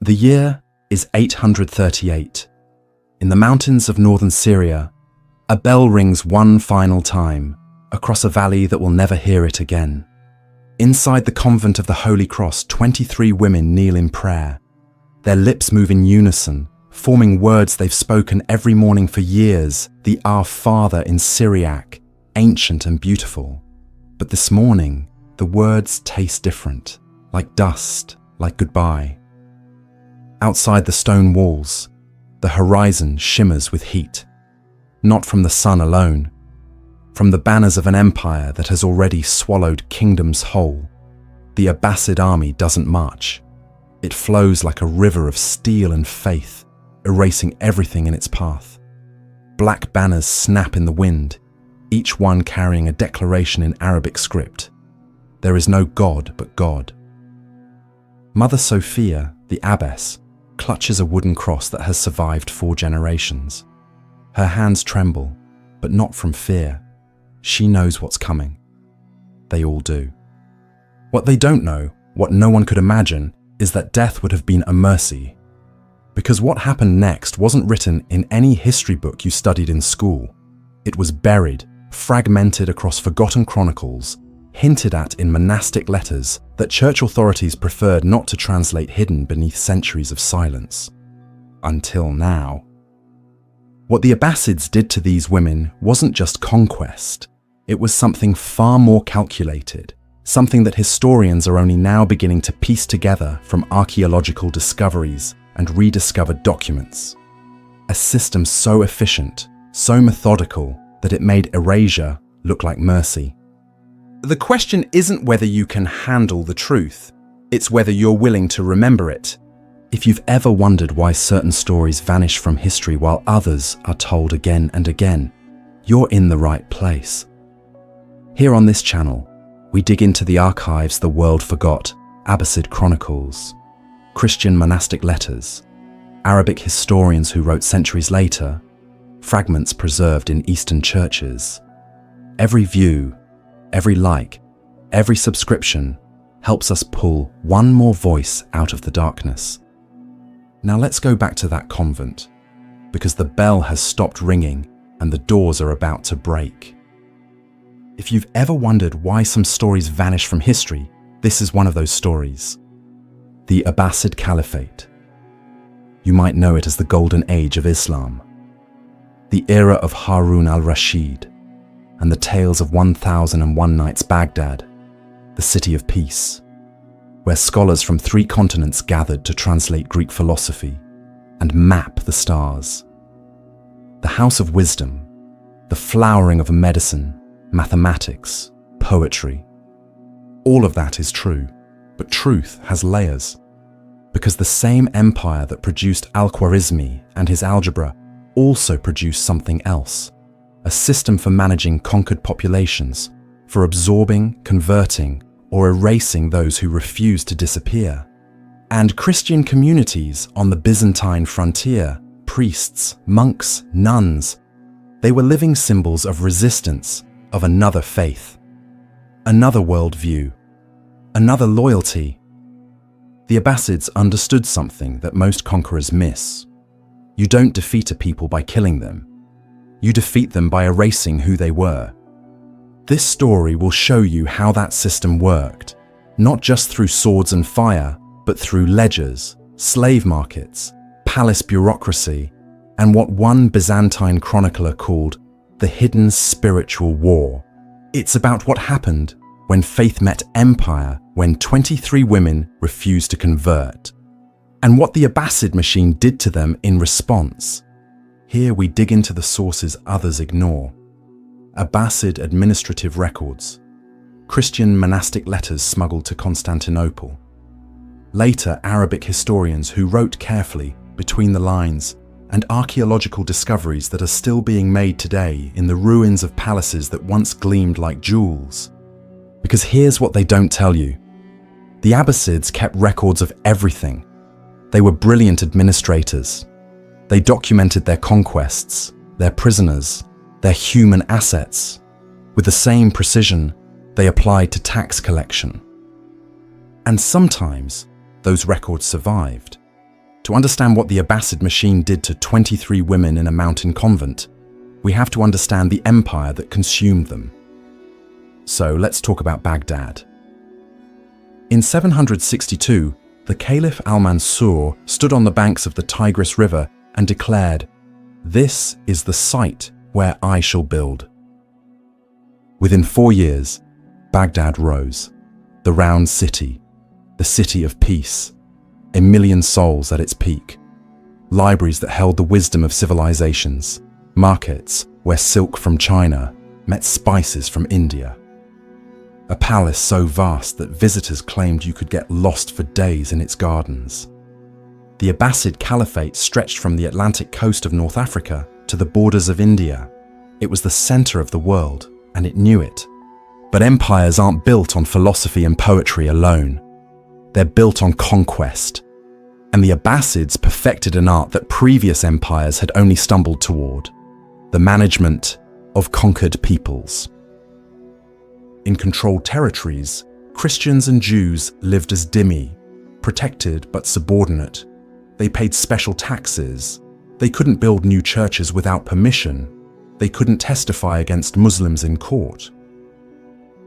The year is 838. In the mountains of northern Syria, a bell rings one final time across a valley that will never hear it again. Inside the convent of the Holy Cross, 23 women kneel in prayer. Their lips move in unison, forming words they've spoken every morning for years, the Our Father in Syriac, ancient and beautiful. But this morning, the words taste different, like dust, like goodbye. Outside the stone walls, the horizon shimmers with heat, not from the sun alone, from the banners of an empire that has already swallowed kingdoms whole. The Abbasid army doesn't march. It flows like a river of steel and faith, erasing everything in its path. Black banners snap in the wind, each one carrying a declaration in Arabic script. There is no God but God. Mother Sophia, the abbess, clutches a wooden cross that has survived 4 generations. Her hands tremble, but not from fear. She knows what's coming. They all do. What they don't know, what no one could imagine, is that death would have been a mercy. Because what happened next wasn't written in any history book you studied in school. It was buried, fragmented across forgotten chronicles, hinted at in monastic letters that church authorities preferred not to translate, hidden beneath centuries of silence. Until now. What the Abbasids did to these women wasn't just conquest. It was something far more calculated, something that historians are only now beginning to piece together from archaeological discoveries and rediscovered documents. A system so efficient, so methodical, that it made erasure look like mercy. The question isn't whether you can handle the truth, it's whether you're willing to remember it. If you've ever wondered why certain stories vanish from history while others are told again and again, you're in the right place. Here on this channel, we dig into the archives the world forgot, Abbasid chronicles, Christian monastic letters, Arabic historians who wrote centuries later, fragments preserved in Eastern churches. Every view, every like, every subscription helps us pull one more voice out of the darkness. Now let's go back to that convent, because the bell has stopped ringing and the doors are about to break. If you've ever wondered why some stories vanish from history, this is one of those stories. The Abbasid Caliphate. You might know it as the Golden Age of Islam, the era of Harun al-Rashid, and the tales of 1001 Nights Baghdad, the city of peace, where scholars from 3 continents gathered to translate Greek philosophy and map the stars. The House of Wisdom, the flowering of medicine, mathematics, poetry. All of that is true, but truth has layers. Because the same empire that produced Al-Khwarizmi and his algebra also produced something else. A system for managing conquered populations, for absorbing, converting, or erasing those who refuse to disappear. And Christian communities on the Byzantine frontier, priests, monks, nuns, they were living symbols of resistance, of another faith, another worldview, another loyalty. The Abbasids understood something that most conquerors miss. You don't defeat a people by killing them. You defeat them by erasing who they were. This story will show you how that system worked, not just through swords and fire, but through ledgers, slave markets, palace bureaucracy, and what one Byzantine chronicler called the hidden spiritual war. It's about what happened when faith met empire, when 23 women refused to convert, and what the Abbasid machine did to them in response. Here we dig into the sources others ignore. Abbasid administrative records, Christian monastic letters smuggled to Constantinople. Later, Arabic historians who wrote carefully, between the lines, and archaeological discoveries that are still being made today in the ruins of palaces that once gleamed like jewels. Because here's what they don't tell you. The Abbasids kept records of everything. They were brilliant administrators. They documented their conquests, their prisoners, their human assets. With the same precision, they applied to tax collection. And sometimes, those records survived. To understand what the Abbasid machine did to 23 women in a mountain convent, we have to understand the empire that consumed them. So let's talk about Baghdad. In 762, the Caliph al-Mansur stood on the banks of the Tigris River and declared, "This is the site where I shall build." Within 4 years, Baghdad rose, the round city, the city of peace, 1 million souls at its peak, libraries that held the wisdom of civilizations, markets where silk from China met spices from India, a palace so vast that visitors claimed you could get lost for days in its gardens. The Abbasid Caliphate stretched from the Atlantic coast of North Africa to the borders of India. It was the center of the world, and it knew it. But empires aren't built on philosophy and poetry alone. They're built on conquest. And the Abbasids perfected an art that previous empires had only stumbled toward: the management of conquered peoples. In controlled territories, Christians and Jews lived as dhimmi, protected but subordinate. They paid special taxes. They couldn't build new churches without permission. They couldn't testify against Muslims in court.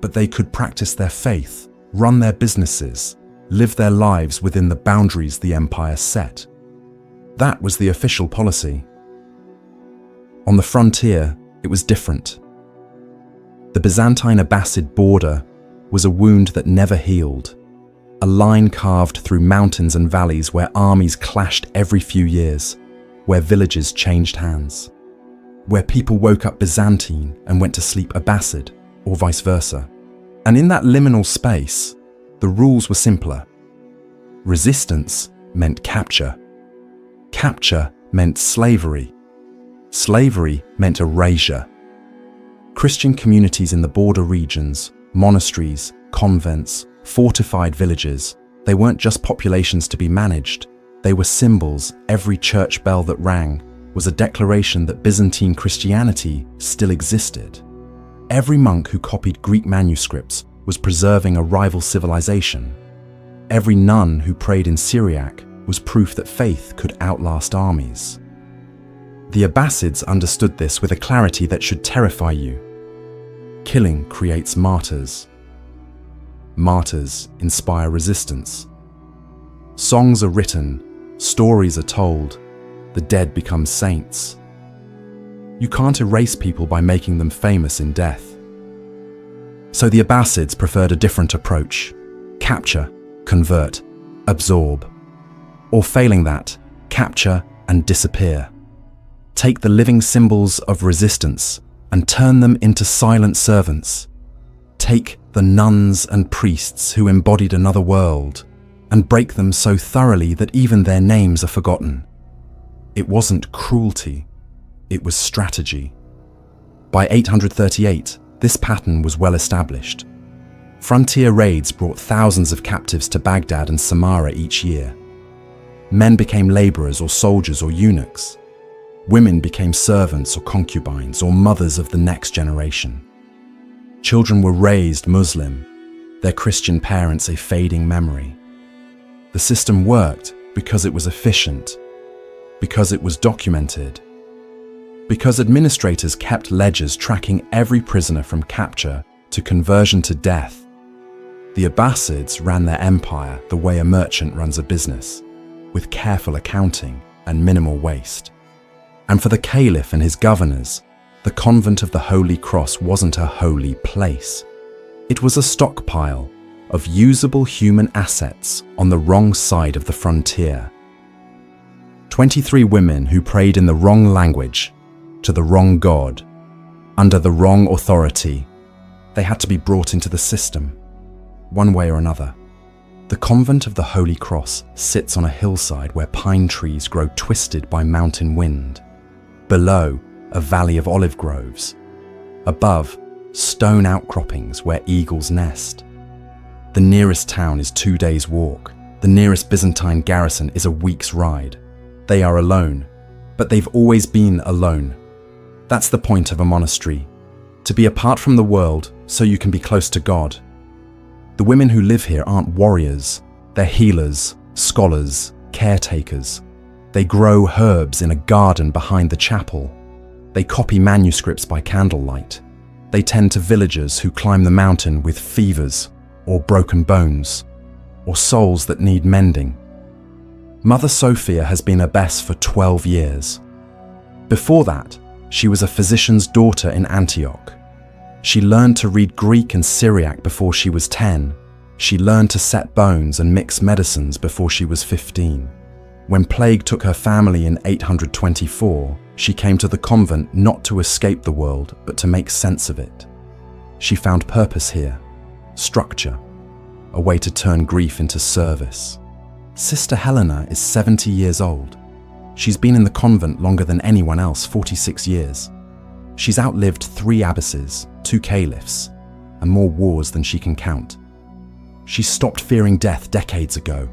But they could practice their faith, run their businesses, live their lives within the boundaries the empire set. That was the official policy. On the frontier, it was different. The Byzantine Abbasid border was a wound that never healed, a line carved through mountains and valleys where armies clashed every few years, where villages changed hands, where people woke up Byzantine and went to sleep Abbasid, or vice versa. And in that liminal space, the rules were simpler. Resistance meant capture. Capture meant slavery. Slavery meant erasure. Christian communities in the border regions, monasteries, convents, fortified villages, they weren't just populations to be managed. They were symbols. Every church bell that rang was a declaration that Byzantine Christianity still existed. Every monk who copied Greek manuscripts was preserving a rival civilization. Every nun who prayed in Syriac was proof that faith could outlast armies. The Abbasids understood this with a clarity that should terrify you. Killing creates martyrs. Martyrs inspire resistance. Songs are written, stories are told, the dead become saints. You can't erase people by making them famous in death. So the Abbasids preferred a different approach: capture, convert, absorb. Or failing that, capture and disappear. Take the living symbols of resistance and turn them into silent servants. Take the nuns and priests who embodied another world and break them so thoroughly that even their names are forgotten. It wasn't cruelty, it was strategy. By 838, this pattern was well established. Frontier raids brought thousands of captives to Baghdad and Samarra each year. Men became laborers or soldiers or eunuchs. Women became servants or concubines or mothers of the next generation. Children were raised Muslim, their Christian parents a fading memory. The system worked because it was efficient, because it was documented, because administrators kept ledgers tracking every prisoner from capture to conversion to death. The Abbasids ran their empire the way a merchant runs a business, with careful accounting and minimal waste. And for the Caliph and his governors, the convent of the Holy Cross wasn't a holy place. It was a stockpile of usable human assets on the wrong side of the frontier. 23 women who prayed in the wrong language, to the wrong god, under the wrong authority. They had to be brought into the system, one way or another. The convent of the Holy Cross sits on a hillside where pine trees grow twisted by mountain wind. Below, a valley of olive groves. Above, stone outcroppings where eagles nest. The nearest town is 2 days' walk. The nearest Byzantine garrison is a week's ride. They are alone, but they've always been alone. That's the point of a monastery, to be apart from the world so you can be close to God. The women who live here aren't warriors, they're healers, scholars, caretakers, They grow herbs in a garden behind the chapel. They copy manuscripts by candlelight. They tend to villagers who climb the mountain with fevers or broken bones or souls that need mending. Mother Sophia has been abbess for 12 years. Before that, she was a physician's daughter in Antioch. She learned to read Greek and Syriac before she was 10. She learned to set bones and mix medicines before she was 15. When plague took her family in 824, she came to the convent not to escape the world, but to make sense of it. She found purpose here, structure, a way to turn grief into service. Sister Helena is 70 years old. She's been in the convent longer than anyone else, 46 years. She's outlived 3 abbesses, 2 caliphs, and more wars than she can count. She stopped fearing death decades ago.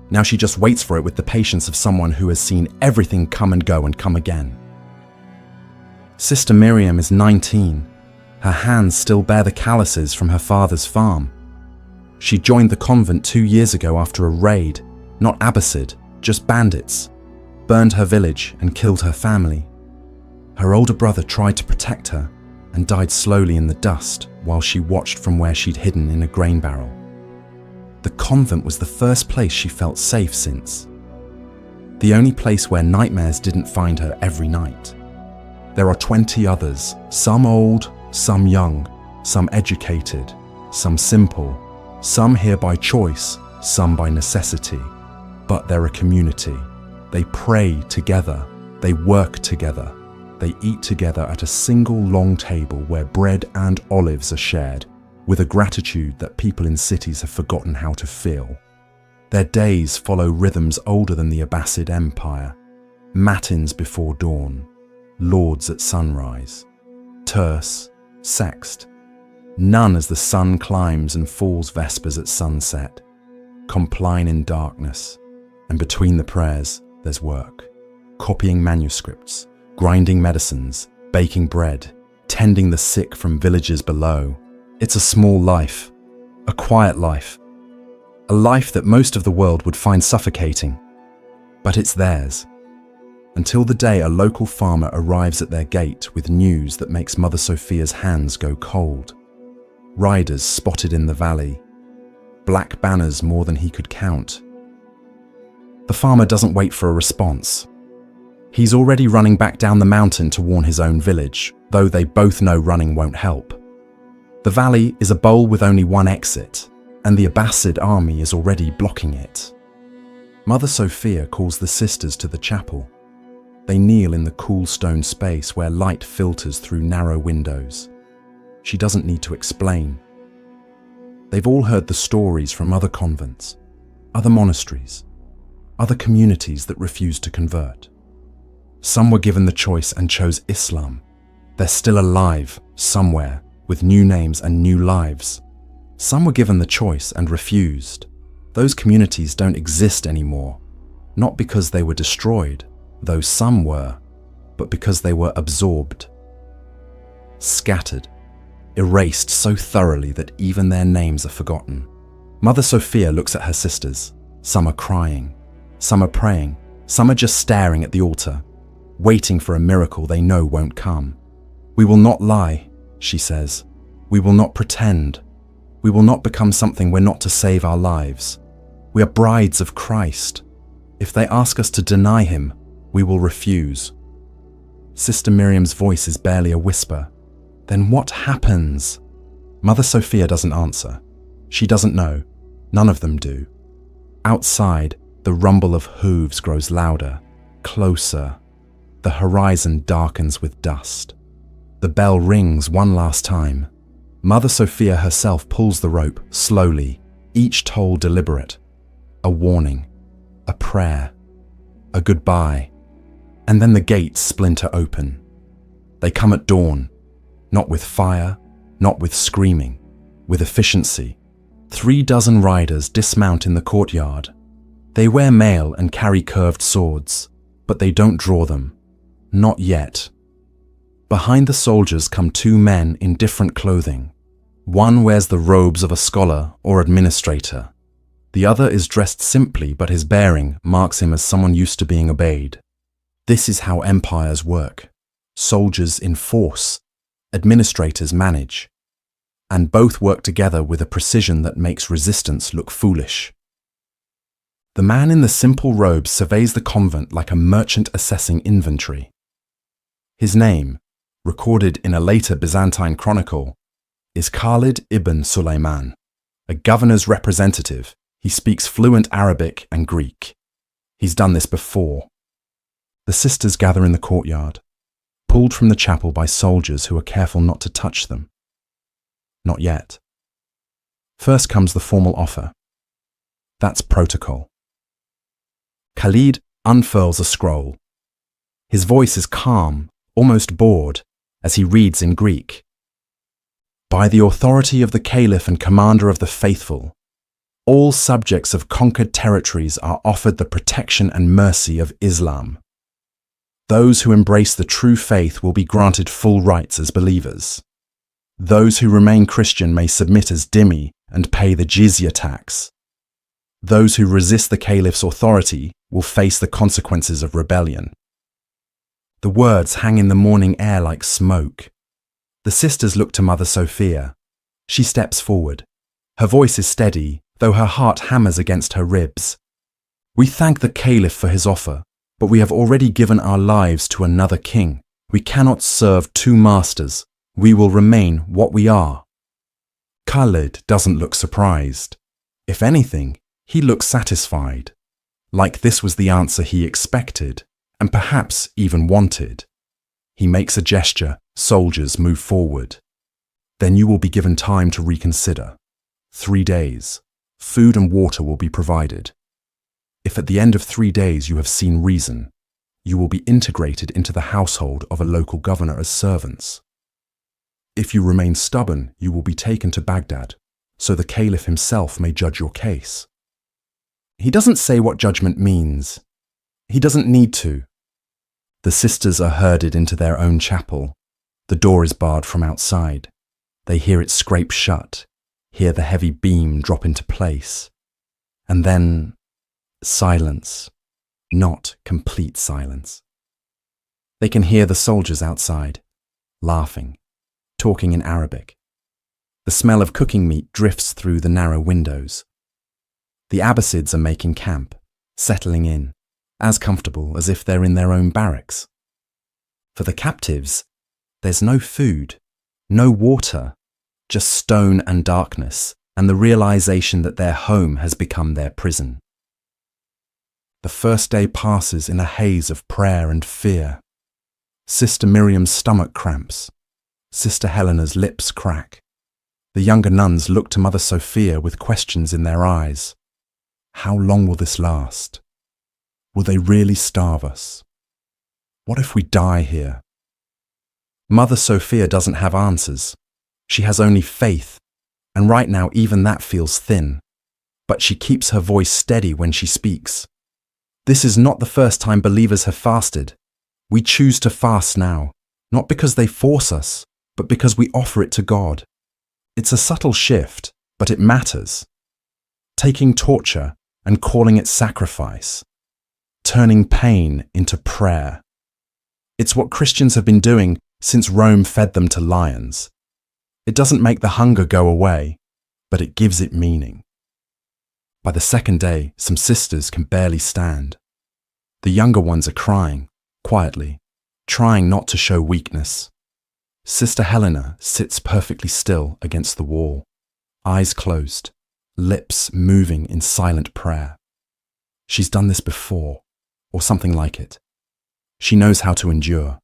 Now she just waits for it with the patience of someone who has seen everything come and go and come again. Sister Miriam is 19. Her hands still bear the calluses from her father's farm. She joined the convent 2 years ago after a raid, not Abbasid, just bandits, burned her village and killed her family. Her older brother tried to protect her and died slowly in the dust while she watched from where she'd hidden in a grain barrel. The convent was the first place she felt safe since. The only place where nightmares didn't find her every night. There are 20 others, some old, some young, some educated, some simple, some here by choice, some by necessity. But they're a community. They pray together, they work together, they eat together at a single long table where bread and olives are shared, with a gratitude that people in cities have forgotten how to feel. Their days follow rhythms older than the Abbasid Empire. Matins before dawn, lauds at sunrise, terce, sext, none as the sun climbs and falls vespers at sunset, compline in darkness, and between the prayers there's work, copying manuscripts, grinding medicines, baking bread, tending the sick from villages below. It's a small life, a quiet life, a life that most of the world would find suffocating, but it's theirs. Until the day a local farmer arrives at their gate with news that makes Mother Sophia's hands go cold. Riders spotted in the valley, black banners more than he could count. The farmer doesn't wait for a response. He's already running back down the mountain to warn his own village, though they both know running won't help. The valley is a bowl with only one exit, and the Abbasid army is already blocking it. Mother Sophia calls the sisters to the chapel. They kneel in the cool stone space where light filters through narrow windows. She doesn't need to explain. They've all heard the stories from other convents, other monasteries, other communities that refused to convert. Some were given the choice and chose Islam. They're still alive, somewhere, with new names and new lives. Some were given the choice and refused. Those communities don't exist anymore, not because they were destroyed, though some were, but because they were absorbed, scattered, erased so thoroughly that even their names are forgotten. Mother Sophia looks at her sisters. Some are crying, some are praying, some are just staring at the altar, waiting for a miracle they know won't come. We will not lie, she says. We will not pretend. We will not become something we're not to save our lives. We are brides of Christ. If they ask us to deny him, we will refuse. Sister Miriam's voice is barely a whisper. Then what happens? Mother Sophia doesn't answer. She doesn't know. None of them do. Outside, the rumble of hooves grows louder, closer. The horizon darkens with dust. The bell rings one last time. Mother Sophia herself pulls the rope, slowly, each toll deliberate. A warning, a prayer, a goodbye. And then the gates splinter open. They come at dawn, not with fire, not with screaming, with efficiency. 36 riders dismount in the courtyard. They wear mail and carry curved swords, but they don't draw them. Not yet. Behind the soldiers come 2 men in different clothing. One wears the robes of a scholar or administrator. The other is dressed simply, but his bearing marks him as someone used to being obeyed. This is how empires work. Soldiers enforce, administrators manage, and both work together with a precision that makes resistance look foolish. The man in the simple robes surveys the convent like a merchant assessing inventory. His name, recorded in a later Byzantine chronicle, is Khalid ibn Sulayman, a governor's representative. He speaks fluent Arabic and Greek. He's done this before. The sisters gather in the courtyard, pulled from the chapel by soldiers who are careful not to touch them. Not yet. First comes the formal offer. That's protocol. Khalid unfurls a scroll. His voice is calm, almost bored, as he reads in Greek. By the authority of the Caliph and commander of the faithful, all subjects of conquered territories are offered the protection and mercy of Islam. Those who embrace the true faith will be granted full rights as believers. Those who remain Christian may submit as dhimmi and pay the jizya tax. Those who resist the Caliph's authority will face the consequences of rebellion. The words hang in the morning air like smoke. The sisters look to Mother Sophia. She steps forward. Her voice is steady, though her heart hammers against her ribs. We thank the Caliph for his offer, but we have already given our lives to another king. We cannot serve two masters. We will remain what we are. Khalid doesn't look surprised. If anything, he looks satisfied, like this was the answer he expected, and perhaps even wanted. He makes a gesture. Soldiers move forward. Then you will be given time to reconsider. 3 days. Food and water will be provided. If at the end of 3 days you have seen reason, you will be integrated into the household of a local governor as servants. If you remain stubborn, you will be taken to Baghdad, so the Caliph himself may judge your case. He doesn't say what judgment means. He doesn't need to. The sisters are herded into their own chapel. The door is barred from outside. They hear it scrape shut, hear the heavy beam drop into place. And then silence, not complete silence. They can hear the soldiers outside, laughing, talking in Arabic. The smell of cooking meat drifts through the narrow windows. The Abbasids are making camp, settling in, as comfortable as if they're in their own barracks. For the captives, there's no food, no water, just stone and darkness, and the realization that their home has become their prison. The first day passes in a haze of prayer and fear. Sister Miriam's stomach cramps. Sister Helena's lips crack. The younger nuns look to Mother Sophia with questions in their eyes. How long will this last? Will they really starve us? What if we die here? Mother Sophia doesn't have answers. She has only faith, and right now even that feels thin. But she keeps her voice steady when she speaks. This is not the first time believers have fasted. We choose to fast now, not because they force us, but because we offer it to God. It's a subtle shift, but it matters. Taking torture and calling it sacrifice. Turning pain into prayer. It's what Christians have been doing since Rome fed them to lions. It doesn't make the hunger go away, but it gives it meaning. By the second day, some sisters can barely stand. The younger ones are crying, quietly, trying not to show weakness. Sister Helena sits perfectly still against the wall, eyes closed, lips moving in silent prayer. She's done this before, or something like it. She knows how to endure.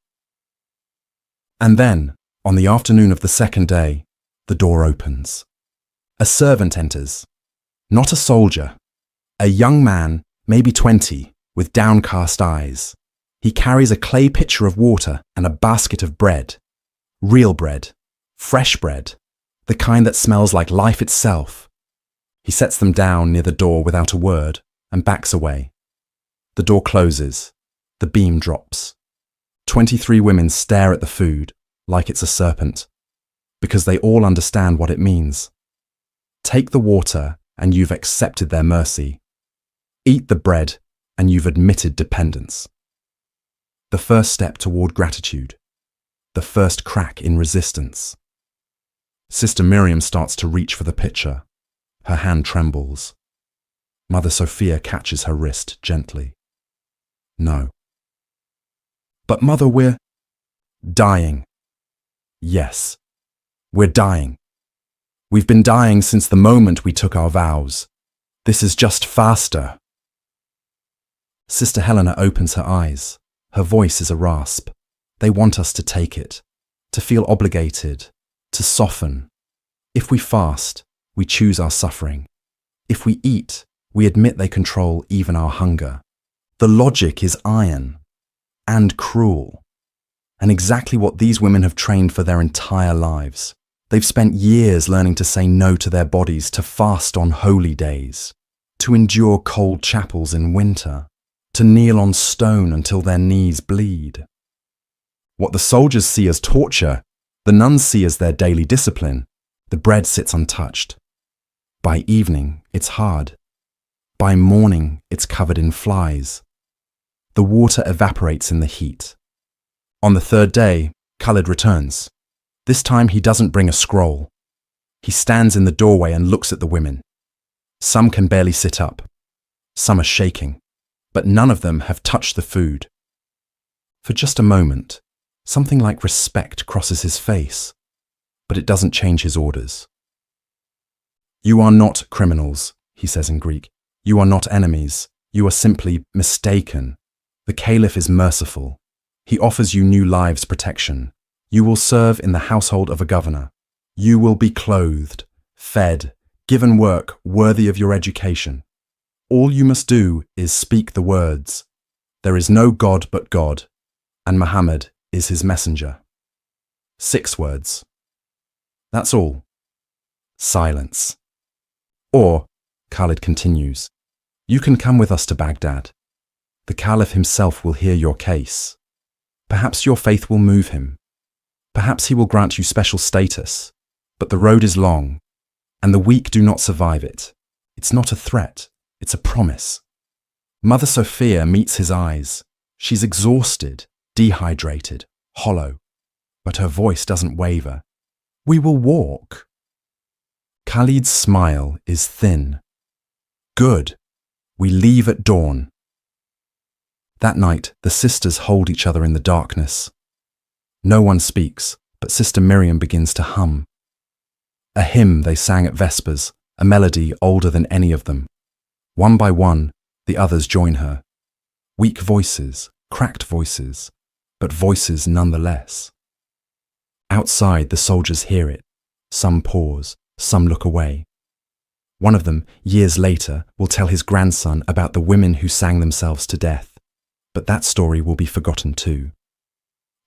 And then, on the afternoon of the second day, the door opens. A servant enters. Not a soldier. A young man, maybe 20, with downcast eyes. He carries a clay pitcher of water and a basket of bread. Real bread. Fresh bread. The kind that smells like life itself. He sets them down near the door without a word and backs away. The door closes. The beam drops. 23 women stare at the food like it's a serpent, because they all understand what it means. Take the water and you've accepted their mercy. Eat the bread, and you've admitted dependence. The first step toward gratitude. The first crack in resistance. Sister Miriam starts to reach for the pitcher. Her hand trembles. Mother Sophia catches her wrist gently. No. But Mother, we're dying. Yes, we're dying. We've been dying since the moment we took our vows. This is just faster. Sister Helena opens her eyes. Her voice is a rasp. They want us to take it, to feel obligated, to soften. If we fast, we choose our suffering. If we eat, we admit they control even our hunger. The logic is iron and cruel, and exactly what these women have trained for their entire lives. They've spent years learning to say no to their bodies, to fast on holy days, to endure cold chapels in winter, to kneel on stone until their knees bleed. What the soldiers see as torture, the nuns see as their daily discipline. The bread sits untouched. By evening, it's hard. By morning, it's covered in flies. The water evaporates in the heat. On the third day, Khalid returns. This time he doesn't bring a scroll. He stands in the doorway and looks at the women. Some can barely sit up. Some are shaking, but none of them have touched the food. For just a moment, something like respect crosses his face, but it doesn't change his orders. You are not criminals, he says in Greek. You are not enemies. You are simply mistaken. The Caliph is merciful. He offers you new lives protection. You will serve in the household of a governor. You will be clothed, fed, given work worthy of your education. All you must do is speak the words. There is no God but God, and Muhammad is his messenger. 6 words. That's all. Silence. Or, Khalid continues, you can come with us to Baghdad. The Caliph himself will hear your case. Perhaps your faith will move him. Perhaps he will grant you special status. But the road is long, and the weak do not survive it. It's not a threat, it's a promise. Mother Sophia meets his eyes. She's exhausted, dehydrated, hollow, but her voice doesn't waver. We will walk. Khalid's smile is thin. Good. We leave at dawn. That night, the sisters hold each other in the darkness. No one speaks, but Sister Miriam begins to hum. A hymn they sang at Vespers, a melody older than any of them. One by one, the others join her. Weak voices, cracked voices, but voices nonetheless. Outside, the soldiers hear it. Some pause, some look away. One of them, years later, will tell his grandson about the women who sang themselves to death. But that story will be forgotten too.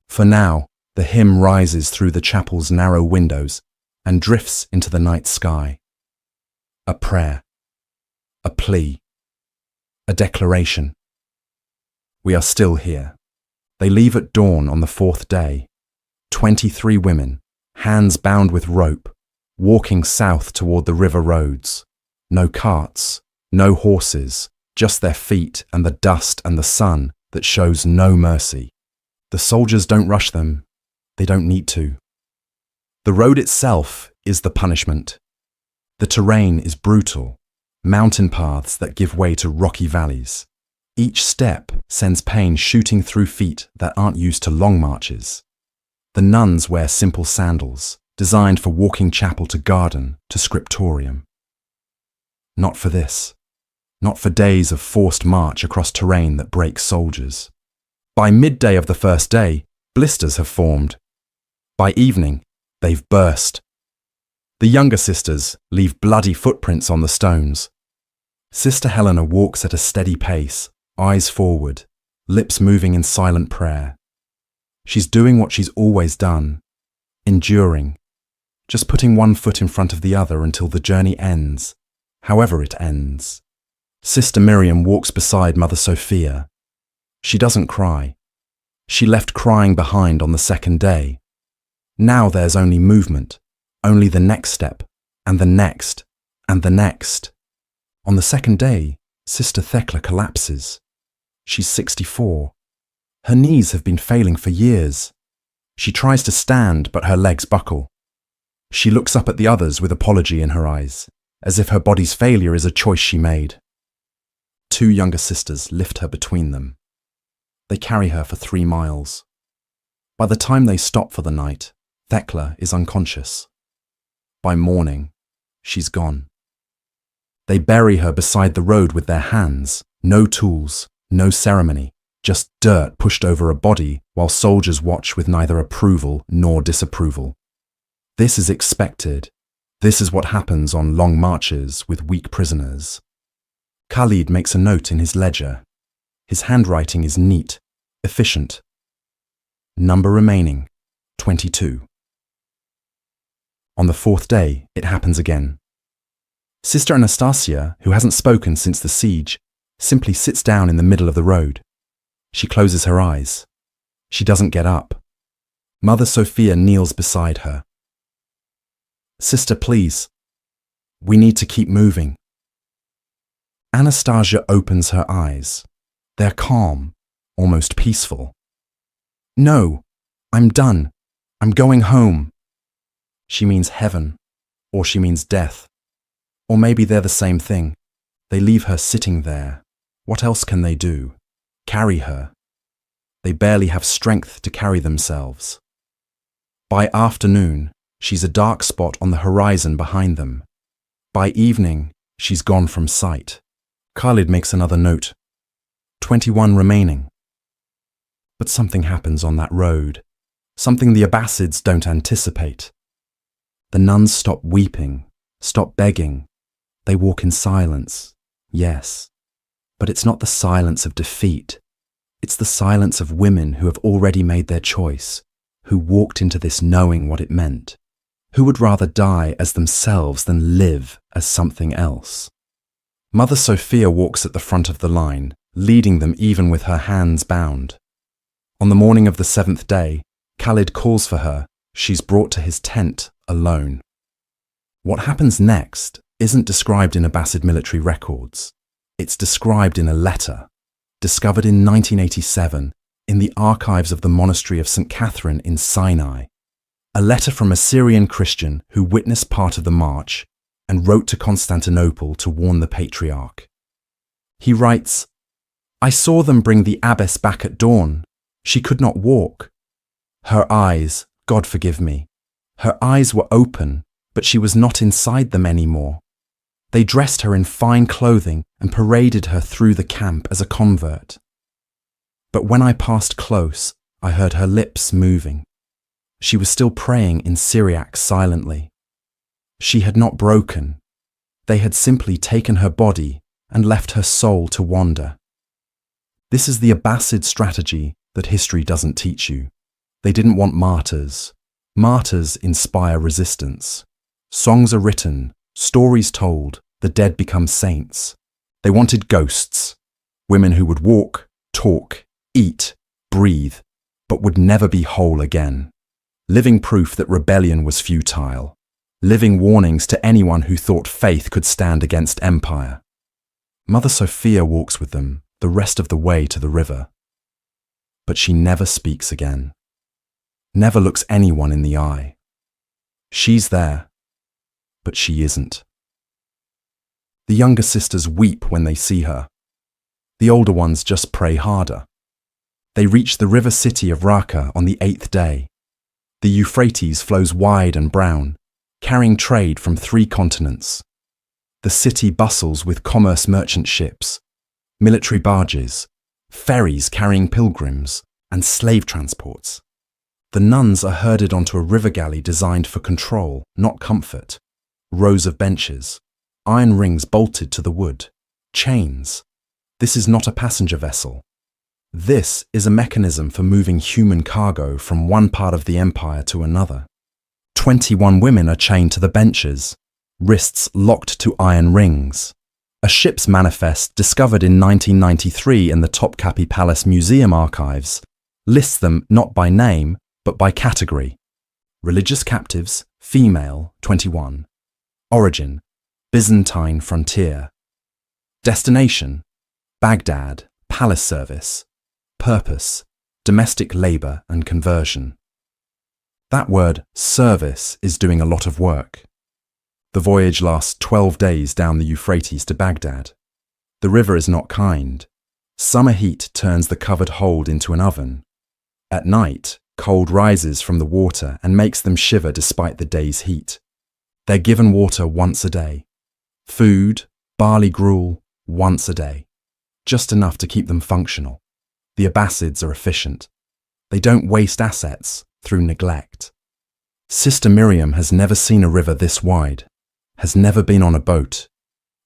For now, the hymn rises through the chapel's narrow windows and drifts into the night sky. A prayer, a plea, a declaration. We are still here. They leave at dawn on the 4th day. 23 women, hands bound with rope, walking south toward the river roads. No carts, no horses, just their feet and the dust and the sun that shows no mercy. The soldiers don't rush them. They don't need to. The road itself is the punishment. The terrain is brutal, mountain paths that give way to rocky valleys. Each step sends pain shooting through feet that aren't used to long marches. The nuns wear simple sandals, designed for walking chapel to garden to scriptorium. Not for this. Not for days of forced march across terrain that breaks soldiers. By midday of the first day, blisters have formed. By evening, they've burst. The younger sisters leave bloody footprints on the stones. Sister Helena walks at a steady pace, eyes forward, lips moving in silent prayer. She's doing what she's always done, enduring, just putting one foot in front of the other until the journey ends, however it ends. Sister Miriam walks beside Mother Sophia. She doesn't cry. She left crying behind on the 2nd day. Now there's only movement, only the next step, and the next, and the next. On the second day, Sister Thekla collapses. She's 64. Her knees have been failing for years. She tries to stand, but her legs buckle. She looks up at the others with apology in her eyes, as if her body's failure is a choice she made. Two younger sisters lift her between them. They carry her for 3 miles. By the time they stop for the night, Thekla is unconscious. By morning, she's gone. They bury her beside the road with their hands, no tools, no ceremony, just dirt pushed over a body while soldiers watch with neither approval nor disapproval. This is expected. This is what happens on long marches with weak prisoners. Khalid makes a note in his ledger. His handwriting is neat, efficient. Number remaining, 22. On the 4th day, it happens again. Sister Anastasia, who hasn't spoken since the siege, simply sits down in the middle of the road. She closes her eyes. She doesn't get up. Mother Sophia kneels beside her. Sister, please. We need to keep moving. Anastasia opens her eyes. They're calm, almost peaceful. No, I'm done. I'm going home. She means heaven, or she means death. Or maybe they're the same thing. They leave her sitting there. What else can they do? Carry her. They barely have strength to carry themselves. By afternoon, she's a dark spot on the horizon behind them. By evening, she's gone from sight. Khalid makes another note. 21 remaining. But something happens on that road. Something the Abbasids don't anticipate. The nuns stop weeping, stop begging. They walk in silence, yes. But it's not the silence of defeat. It's the silence of women who have already made their choice, who walked into this knowing what it meant, who would rather die as themselves than live as something else. Mother Sophia walks at the front of the line, leading them even with her hands bound. On the morning of the 7th day, Khalid calls for her. She's brought to his tent alone. What happens next isn't described in Abbasid military records. It's described in a letter, discovered in 1987 in the archives of the monastery of St. Catherine in Sinai. A letter from a Syrian Christian who witnessed part of the march and wrote to Constantinople to warn the patriarch. He writes, "I saw them bring the abbess back at dawn. She could not walk. Her eyes, God forgive me, her eyes were open, but she was not inside them anymore. They dressed her in fine clothing and paraded her through the camp as a convert. But when I passed close, I heard her lips moving. She was still praying in Syriac silently. She had not broken. They had simply taken her body and left her soul to wander." This is the Abbasid strategy that history doesn't teach you. They didn't want martyrs. Martyrs inspire resistance. Songs are written, stories told, the dead become saints. They wanted ghosts, women who would walk, talk, eat, breathe, but would never be whole again. Living proof that rebellion was futile. Living warnings to anyone who thought faith could stand against empire. Mother Sophia walks with them the rest of the way to the river. But she never speaks again. Never looks anyone in the eye. She's there, but she isn't. The younger sisters weep when they see her. The older ones just pray harder. They reach the river city of Raqqa on the 8th day. The Euphrates flows wide and brown, carrying trade from 3 continents. The city bustles with commerce merchant ships, military barges, ferries carrying pilgrims, and slave transports. The nuns are herded onto a river galley designed for control, not comfort. Rows of benches, iron rings bolted to the wood, chains. This is not a passenger vessel. This is a mechanism for moving human cargo from one part of the empire to another. 21 women are chained to the benches, wrists locked to iron rings. A ship's manifest discovered in 1993 in the Topkapi Palace Museum archives lists them not by name, but by category. Religious captives, female, 21. Origin, Byzantine frontier. Destination: Baghdad, palace service. Purpose: domestic labour and conversion. That word, service, is doing a lot of work. The voyage lasts 12 days down the Euphrates to Baghdad. The river is not kind. Summer heat turns the covered hold into an oven. At night, cold rises from the water and makes them shiver despite the day's heat. They're given water once a day. Food, barley gruel, once a day. Just enough to keep them functional. The Abbasids are efficient. They don't waste assets through neglect. Sister Miriam has never seen a river this wide, has never been on a boat.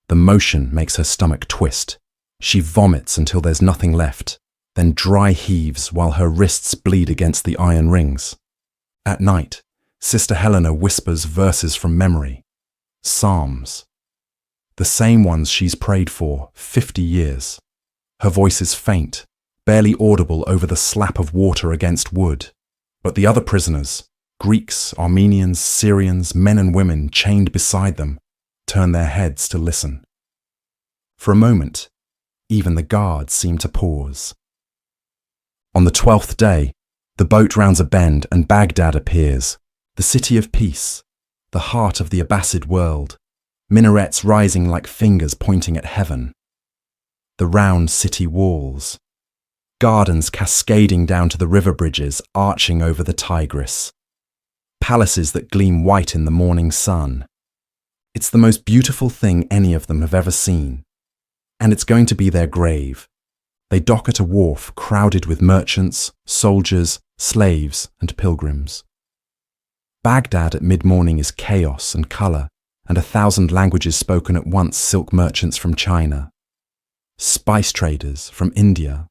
The motion makes her stomach twist. She vomits until there's nothing left, then dry heaves while her wrists bleed against the iron rings. At night, Sister Helena whispers verses from memory. Psalms. The same ones she's prayed for 50 years. Her voice is faint, barely audible over the slap of water against wood. But the other prisoners, Greeks, Armenians, Syrians, men and women chained beside them, turn their heads to listen. For a moment, even the guards seem to pause. On the 12th day, the boat rounds a bend and Baghdad appears, the city of peace, the heart of the Abbasid world, minarets rising like fingers pointing at heaven. The round city walls, gardens cascading down to the river bridges arching over the Tigris, palaces that gleam white in the morning sun. It's the most beautiful thing any of them have ever seen. And it's going to be their grave. They dock at a wharf crowded with merchants, soldiers, slaves, and pilgrims. Baghdad at mid-morning is chaos and colour, and 1,000 languages spoken at once: silk merchants from China, spice traders from India,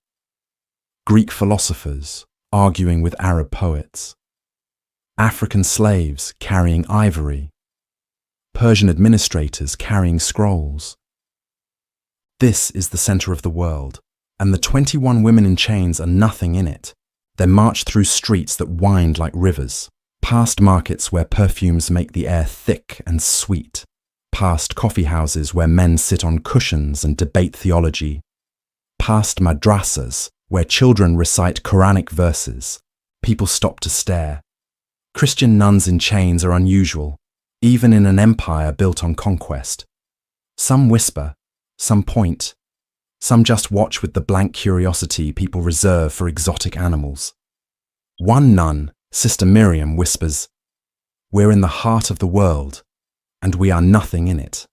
Greek philosophers arguing with Arab poets, African slaves carrying ivory, Persian administrators carrying scrolls. This is the centre of the world, and the 21 women in chains are nothing in it. They're marched through streets that wind like rivers, past markets where perfumes make the air thick and sweet, past coffee houses where men sit on cushions and debate theology, past madrasas where children recite Quranic verses. People stop to stare. Christian nuns in chains are unusual, even in an empire built on conquest. Some whisper, some point, some just watch with the blank curiosity people reserve for exotic animals. One nun, Sister Miriam, whispers, "We're in the heart of the world, and we are nothing in it."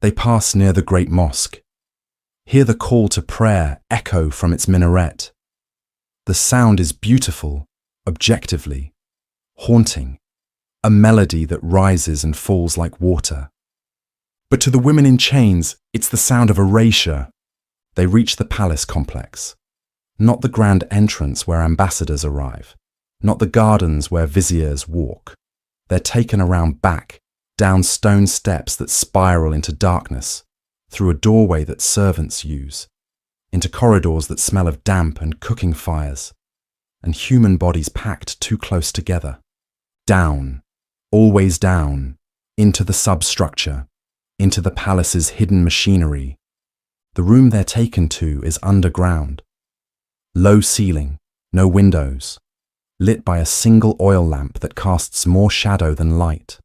They pass near the great mosque. Hear the call to prayer echo from its minaret. The sound is beautiful, objectively, haunting, a melody that rises and falls like water. But to the women in chains, it's the sound of erasure. They reach the palace complex, not the grand entrance where ambassadors arrive, not the gardens where viziers walk. They're taken around back, down stone steps that spiral into darkness, through a doorway that servants use, into corridors that smell of damp and cooking fires, and human bodies packed too close together. Down, always down, into the substructure, into the palace's hidden machinery. The room they're taken to is underground. Low ceiling, no windows, lit by a single oil lamp that casts more shadow than light.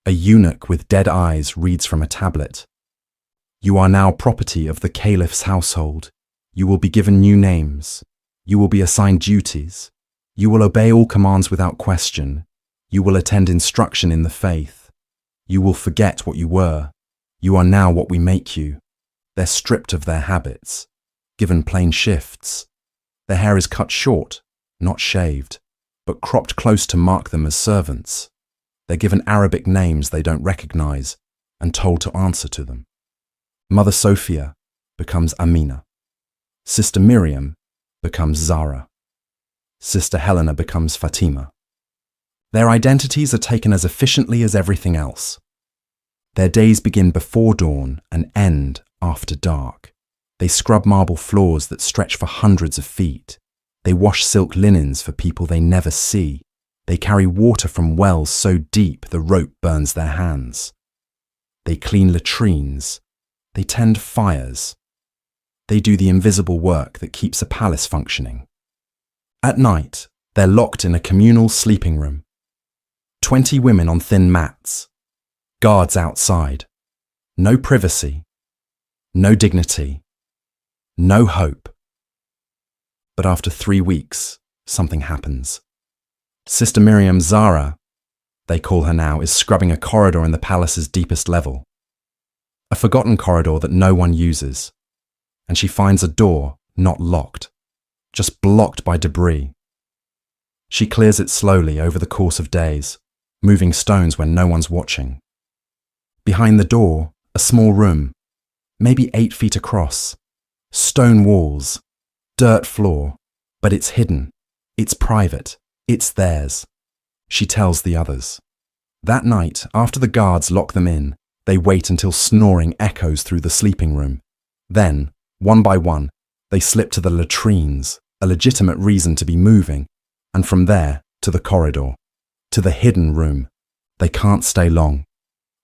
A eunuch with dead eyes reads from a tablet. "You are now property of the caliph's household. You will be given new names. You will be assigned duties. You will obey all commands without question. You will attend instruction in the faith. You will forget what you were. You are now what we make you." They're stripped of their habits, given plain shifts. Their hair is cut short, not shaved, but cropped close to mark them as servants. They're given Arabic names they don't recognize and told to answer to them. Mother Sophia becomes Amina. Sister Miriam becomes Zara. Sister Helena becomes Fatima. Their identities are taken as efficiently as everything else. Their days begin before dawn and end after dark. They scrub marble floors that stretch for hundreds of feet. They wash silk linens for people they never see. They carry water from wells so deep the rope burns their hands. They clean latrines. They tend fires. They do the invisible work that keeps a palace functioning. At night, they're locked in a communal sleeping room. 20 women on thin mats. Guards outside. No privacy. No dignity. No hope. But after 3 weeks, something happens. Sister Miriam Zara, they call her now, is scrubbing a corridor in the palace's deepest level. A forgotten corridor that no one uses. And she finds a door not locked, just blocked by debris. She clears it slowly over the course of days, moving stones when no one's watching. Behind the door, a small room, maybe 8 feet across, stone walls, dirt floor, but it's hidden, it's private, it's theirs. She tells the others. That night, after the guards lock them in, they wait until snoring echoes through the sleeping room. Then, one by one, they slip to the latrines, a legitimate reason to be moving, and from there to the corridor, to the hidden room. They can't stay long,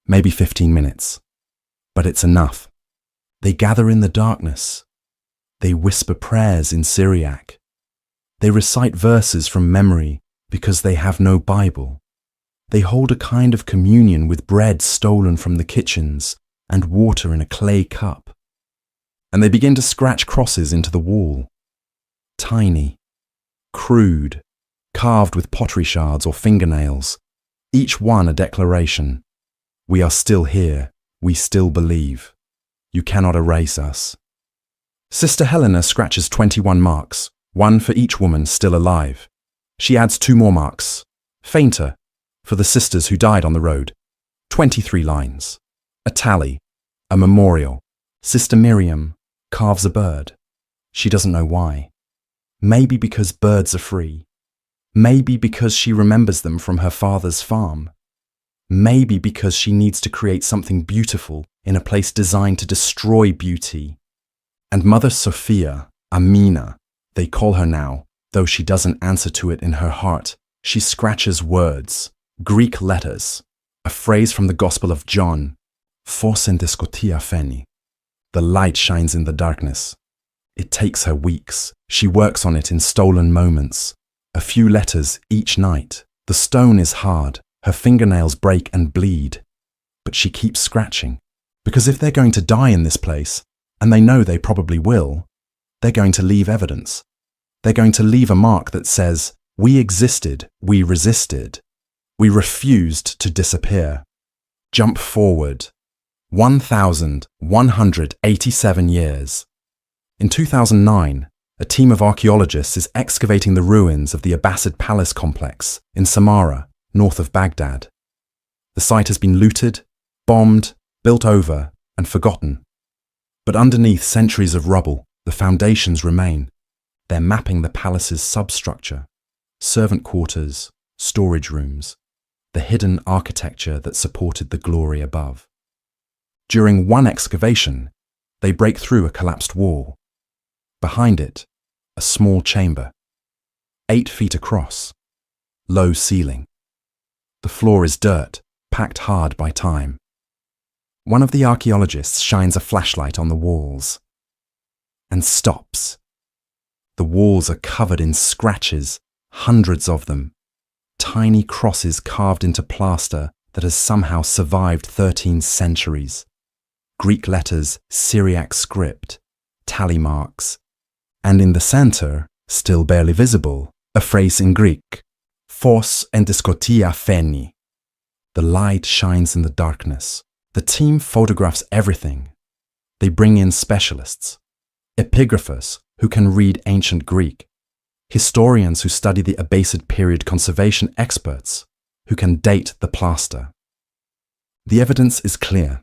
maybe 15 minutes, but it's enough. They gather in the darkness. They whisper prayers in Syriac. They recite verses from memory because they have no Bible. They hold a kind of communion with bread stolen from the kitchens and water in a clay cup. And they begin to scratch crosses into the wall. Tiny, crude, carved with pottery shards or fingernails, each one a declaration. We are still here. We still believe. You cannot erase us. Sister Helena scratches 21 marks, one for each woman still alive. She adds 2 more marks, fainter, for the sisters who died on the road. 23 lines. A tally, a memorial. Sister Miriam carves a bird. She doesn't know why. Maybe because birds are free. Maybe because she remembers them from her father's farm. Maybe because she needs to create something beautiful in a place designed to destroy beauty. And Mother Sophia, Amina, they call her now, though she doesn't answer to it in her heart, she scratches words, Greek letters, a phrase from the Gospel of John, Phos en diskotia pheni. The light shines in the darkness. It takes her weeks. She works on it in stolen moments. A few letters each night. The stone is hard. Her fingernails break and bleed. But she keeps scratching. Because if they're going to die in this place, and they know they probably will, they're going to leave evidence. They're going to leave a mark that says, we existed, we resisted. We refused to disappear. Jump forward. 1,187 years. In 2009, a team of archaeologists is excavating the ruins of the Abbasid palace complex in Samarra, north of Baghdad. The site has been looted, bombed, built over, and forgotten. But underneath centuries of rubble, the foundations remain. They're mapping the palace's substructure, servant quarters, storage rooms, the hidden architecture that supported the glory above. During one excavation, they break through a collapsed wall. Behind it, a small chamber, 8 feet across, low ceiling. The floor is dirt, packed hard by time. One of the archaeologists shines a flashlight on the walls and stops. The walls are covered in scratches, hundreds of them, tiny crosses carved into plaster that has somehow survived 13 centuries. Greek letters, Syriac script, tally marks, and in the center, still barely visible, a phrase in Greek, Phos en diskotia pheni. The light shines in the darkness. The team photographs everything. They bring in specialists, epigraphers who can read ancient Greek, historians who study the Abbasid period, conservation experts who can date the plaster. The evidence is clear.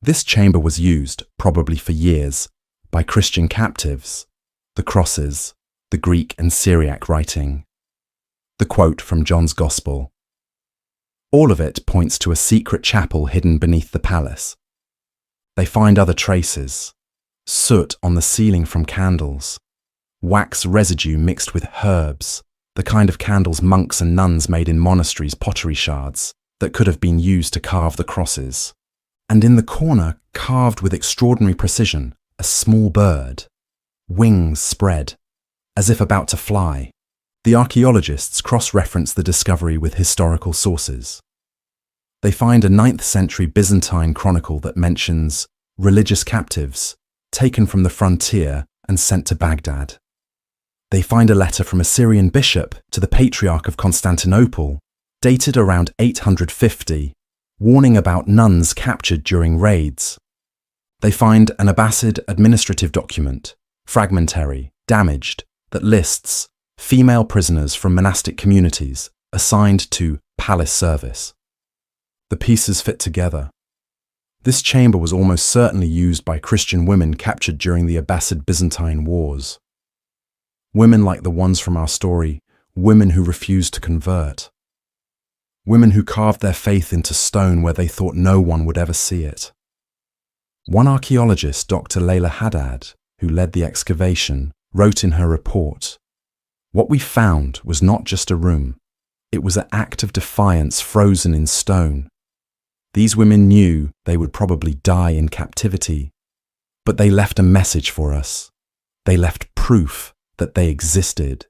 This chamber was used, probably for years, by Christian captives, the crosses, the Greek and Syriac writing, the quote from John's Gospel. All of it points to a secret chapel hidden beneath the palace. They find other traces, soot on the ceiling from candles, wax residue mixed with herbs, the kind of candles monks and nuns made in monasteries' pottery shards that could have been used to carve the crosses. And in the corner, carved with extraordinary precision, a small bird, wings spread, as if about to fly. The archaeologists cross-reference the discovery with historical sources. They find a 9th century Byzantine chronicle that mentions religious captives taken from the frontier and sent to Baghdad. They find a letter from a Syrian bishop to the Patriarch of Constantinople, dated around 850, warning about nuns captured during raids. They find an Abbasid administrative document, fragmentary, damaged, that lists female prisoners from monastic communities assigned to palace service. The pieces fit together. This chamber was almost certainly used by Christian women captured during the Abbasid-Byzantine wars. Women like the ones from our story, women who refused to convert. Women who carved their faith into stone where they thought no one would ever see it. One archaeologist, Dr. Layla Haddad, who led the excavation, wrote in her report, "What we found was not just a room. It was an act of defiance frozen in stone. These women knew they would probably die in captivity, but they left a message for us. They left proof that they existed,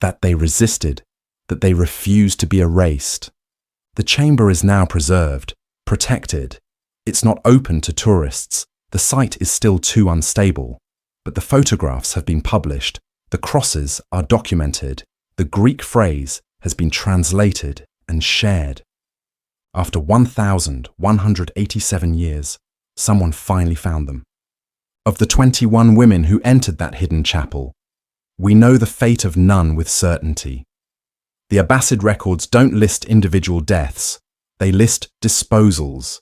that they resisted, that they refused to be erased. The chamber is now preserved, protected. It's not open to tourists. The site is still too unstable, but the photographs have been published. The crosses are documented. The Greek phrase has been translated and shared. After 1,187 years, someone finally found them. Of the 21 women who entered that hidden chapel, we know the fate of none with certainty. The Abbasid records don't list individual deaths, they list disposals.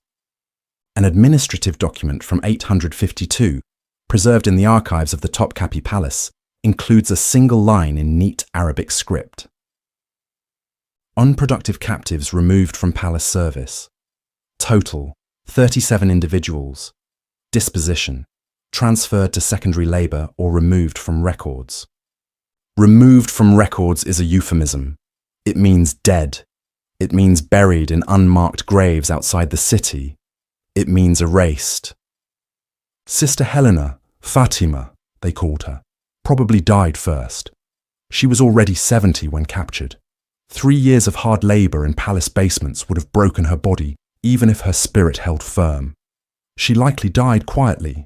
An administrative document from 852, preserved in the archives of the Topkapi Palace, includes a single line in neat Arabic script. Unproductive captives removed from palace service. Total, 37 individuals. Disposition, transferred to secondary labour or removed from records. Removed from records is a euphemism. It means dead. It means buried in unmarked graves outside the city. It means erased. Sister Helena, Fatima, they called her, probably died first. She was already 70 when captured. 3 years of hard labour in palace basements would have broken her body, even if her spirit held firm. She likely died quietly,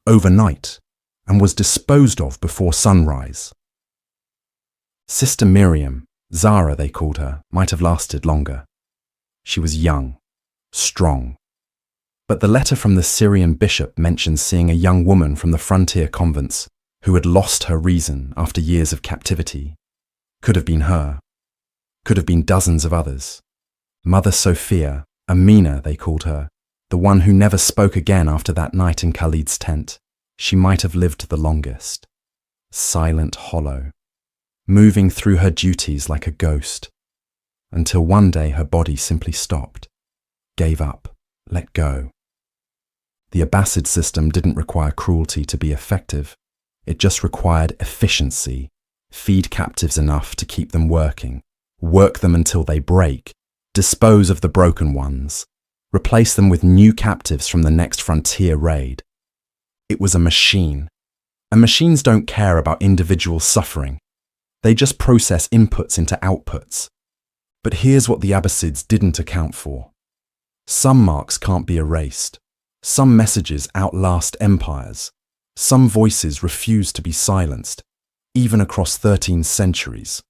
overnight, and was disposed of before sunrise. Sister Miriam, Zara they called her, might have lasted longer. She was young, strong. But the letter from the Syrian bishop mentions seeing a young woman from the frontier convents who had lost her reason after years of captivity. Could have been her. Could have been dozens of others. Mother Sophia, Amina they called her, the one who never spoke again after that night in Khalid's tent. She might have lived the longest. Silent, hollow, moving through her duties like a ghost, until one day her body simply stopped, gave up, let go. The Abbasid system didn't require cruelty to be effective. It just required efficiency. Feed captives enough to keep them working. Work them until they break. Dispose of the broken ones. Replace them with new captives from the next frontier raid. It was a machine. And machines don't care about individual suffering. They just process inputs into outputs. But here's what the Abbasids didn't account for. Some marks can't be erased. Some messages outlast empires. Some voices refuse to be silenced, even across 13 centuries.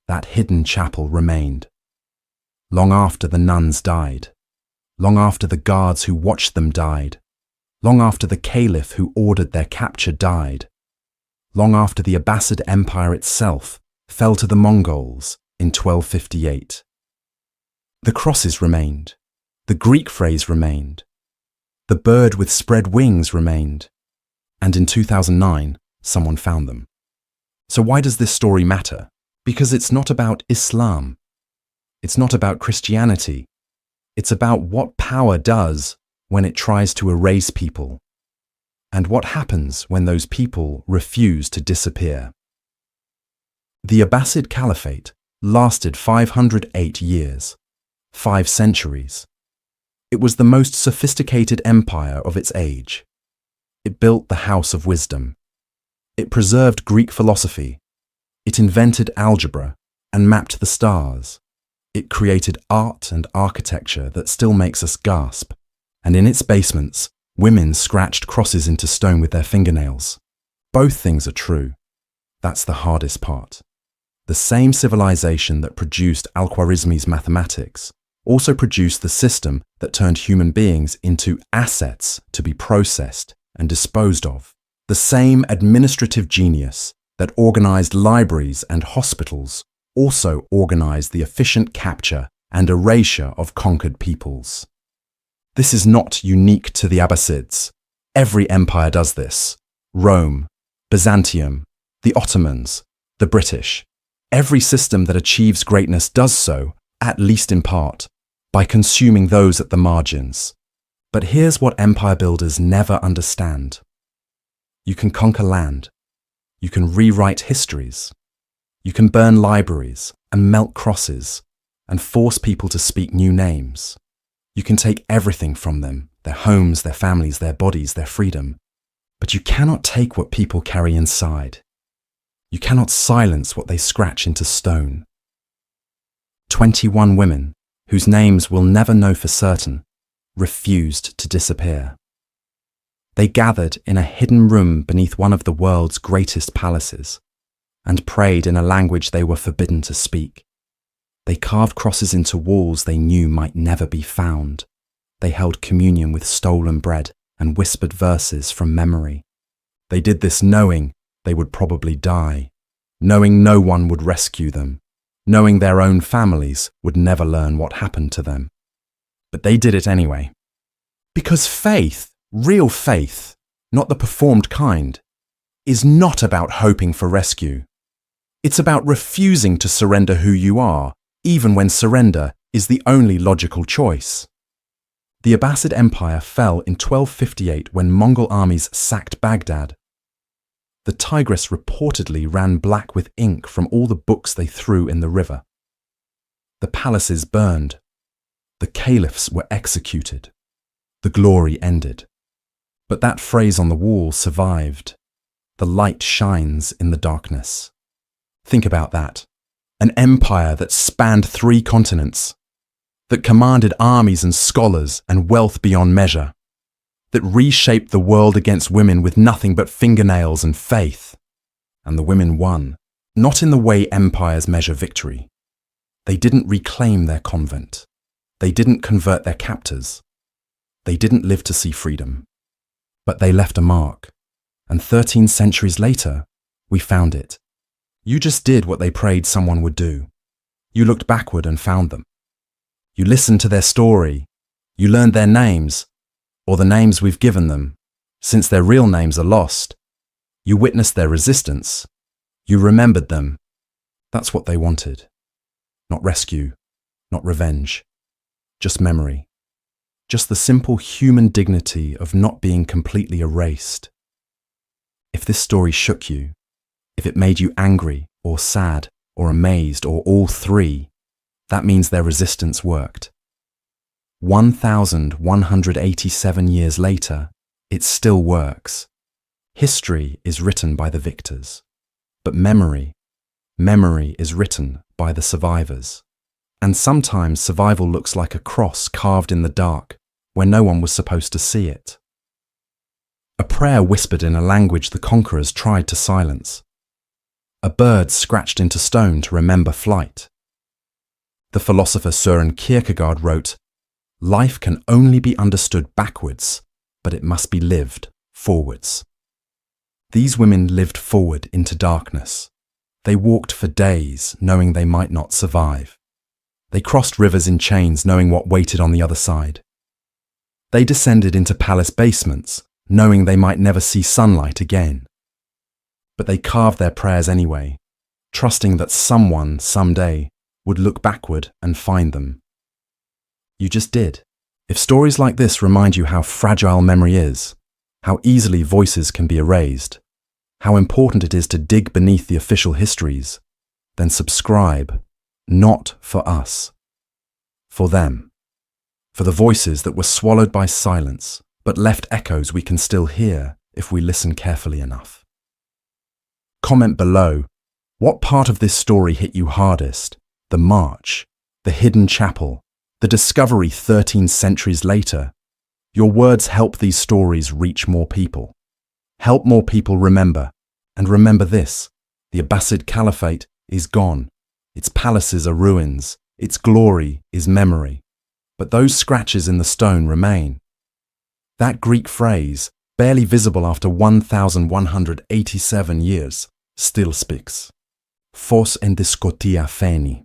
That hidden chapel remained. Long after the nuns died. Long after the guards who watched them died. Long after the caliph who ordered their capture died. Long after the Abbasid Empire itself fell to the Mongols in 1258. The crosses remained. The Greek phrase remained. The bird with spread wings remained. And in 2009, someone found them. So why does this story matter? Because it's not about Islam. It's not about Christianity. It's about what power does when it tries to erase people, and what happens when those people refuse to disappear. The Abbasid Caliphate lasted 508 years, 5 centuries. It was the most sophisticated empire of its age. It built the House of Wisdom. It preserved Greek philosophy. It invented algebra and mapped the stars. It created art and architecture that still makes us gasp. And in its basements, women scratched crosses into stone with their fingernails. Both things are true. That's the hardest part. The same civilization that produced Al-Khwarizmi's mathematics also produced the system that turned human beings into assets to be processed and disposed of. The same administrative genius that organized libraries and hospitals also organized the efficient capture and erasure of conquered peoples. This is not unique to the Abbasids. Every empire does this. Rome, Byzantium, the Ottomans, the British. Every system that achieves greatness does so, at least in part, by consuming those at the margins. But here's what empire builders never understand. You can conquer land. You can rewrite histories. You can burn libraries and melt crosses and force people to speak new names. You can take everything from them, their homes, their families, their bodies, their freedom. But you cannot take what people carry inside. You cannot silence what they scratch into stone. 21 women, whose names we'll never know for certain, refused to disappear. They gathered in a hidden room beneath one of the world's greatest palaces and prayed in a language they were forbidden to speak. They carved crosses into walls they knew might never be found. They held communion with stolen bread and whispered verses from memory. They did this knowing they would probably die, knowing no one would rescue them, knowing their own families would never learn what happened to them. But they did it anyway. Because faith, real faith, not the performed kind, is not about hoping for rescue. It's about refusing to surrender who you are, even when surrender is the only logical choice. The Abbasid Empire fell in 1258 when Mongol armies sacked Baghdad. The Tigris reportedly ran black with ink from all the books they threw in the river. The palaces burned. The caliphs were executed. The glory ended. But that phrase on the wall survived. The light shines in the darkness. Think about that. An empire that spanned 3 continents, that commanded armies and scholars and wealth beyond measure, that reshaped the world against women with nothing but fingernails and faith. And the women won, not in the way empires measure victory. They didn't reclaim their convent. They didn't convert their captors. They didn't live to see freedom. But they left a mark, and 13 centuries later, we found it. You just did what they prayed someone would do. You looked backward and found them. You listened to their story. You learned their names, or the names we've given them, since their real names are lost. You witnessed their resistance. You remembered them. That's what they wanted. Not rescue, not revenge, just memory. Just the simple human dignity of not being completely erased. If this story shook you, if it made you angry or sad or amazed or all 3, that means their resistance worked. 1,187 years later, it still works. History is written by the victors, but memory is written by the survivors. And sometimes survival looks like a cross carved in the dark where no one was supposed to see it. A prayer whispered in a language the conquerors tried to silence. A bird scratched into stone to remember flight. The philosopher Søren Kierkegaard wrote, "Life can only be understood backwards, but it must be lived forwards." These women lived forward into darkness. They walked for days, knowing they might not survive. They crossed rivers in chains, knowing what waited on the other side. They descended into palace basements, knowing they might never see sunlight again. But they carved their prayers anyway, trusting that someone, someday, would look backward and find them. You just did. If stories like this remind you how fragile memory is, how easily voices can be erased, how important it is to dig beneath the official histories, then subscribe, not for us, for them. for the voices that were swallowed by silence, but left echoes we can still hear if we listen carefully enough. Comment below, what part of this story hit you hardest? The march, the hidden chapel, the discovery 13 centuries later? Your words help these stories reach more people. Help more people remember. And remember this, the Abbasid Caliphate is gone. Its palaces are ruins. Its glory is memory. But those scratches in the stone remain. That Greek phrase, barely visible after 1,187 years, still speaks. Phos en diskotia pheni.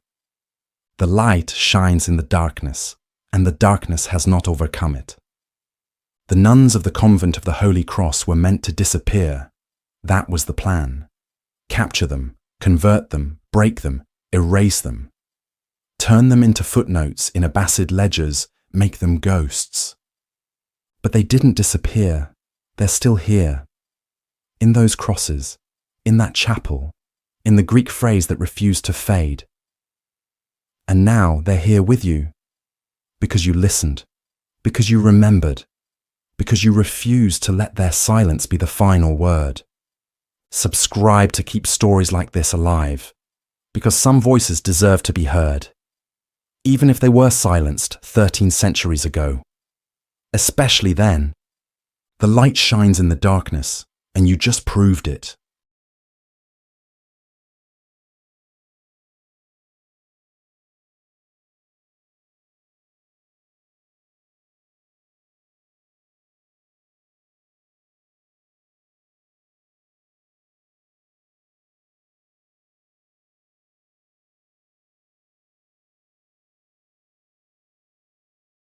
The light shines in the darkness, and the darkness has not overcome it. The nuns of the convent of the Holy Cross were meant to disappear. That was the plan. Capture them, convert them, break them, erase them. Turn them into footnotes in Abbasid ledgers, make them ghosts. But they didn't disappear. They're still here. In those crosses, in that chapel, in the Greek phrase that refused to fade. And now they're here with you. Because you listened. Because you remembered. Because you refused to let their silence be the final word. Subscribe to keep stories like this alive. Because some voices deserve to be heard. Even if they were silenced 13 centuries ago. Especially then. The light shines in the darkness, and you just proved it.